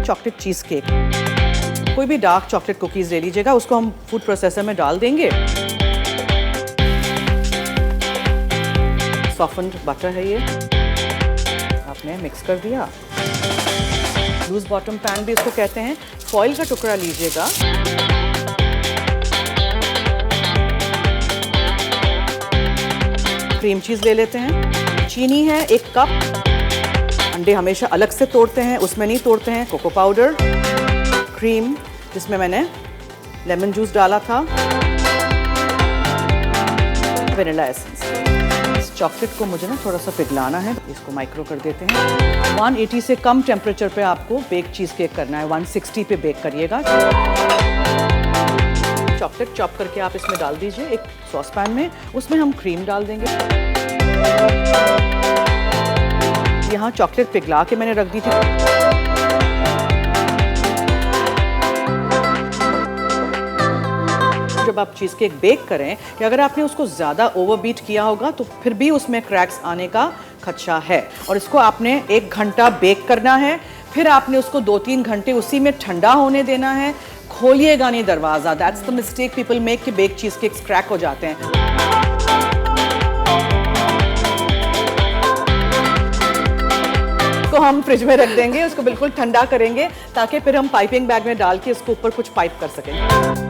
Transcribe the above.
Chocolate cheese cake. कोई भी dark chocolate cookies ले लीजिएगा, उसको हम फूड प्रोसेसर में डाल देंगे। सॉफ्टन्ड बटर है ये, आपने मिक्स कर दिया। लूज बॉटम पैन भी इसको कहते हैं। फॉइल का टुकड़ा लीजिएगा, क्रीम चीज़ ले लेते हैं। चीनी है 1 कप। अंडे हमेशा अलग से तोड़ते हैं, उसमें नहीं तोड़ते हैं। कोको पाउडर, क्रीम जिसमें मैंने लेमन जूस डाला था, वनीला एसेंस। इस चॉकलेट को मुझे ना थोड़ा सा पिघलाना है, इसको माइक्रो कर देते हैं। 180 से कम टेम्परेचर पे आपको बेक चीज़ केक करना है, 160 पे बेक करिएगा। चॉकलेट चॉप करके आप इसमें डाल दीजिए एक सॉस पैन में, उसमें हम क्रीम डाल देंगे। यहाँ चॉकलेट पिघला के मैंने रख दी थी। जब आप चीज़ केक बेक करें कि अगर आपने उसको ज़्यादा ओवरबीट किया होगा तो फिर भी उसमें क्रैक्स आने का खदशा है। और इसको आपने 1 घंटा बेक करना है, फिर आपने उसको 2-3 घंटे उसी में ठंडा होने देना है। खोलिएगा नहीं दरवाज़ा, that's the mistake people make कि बेक चीज़ केक्स क्रैक हो जाते हैं। इसको हम फ्रिज में रख देंगे, उसको बिल्कुल ठंडा करेंगे ताकि फिर हम पाइपिंग बैग में डाल के इसको ऊपर कुछ पाइप कर सकें।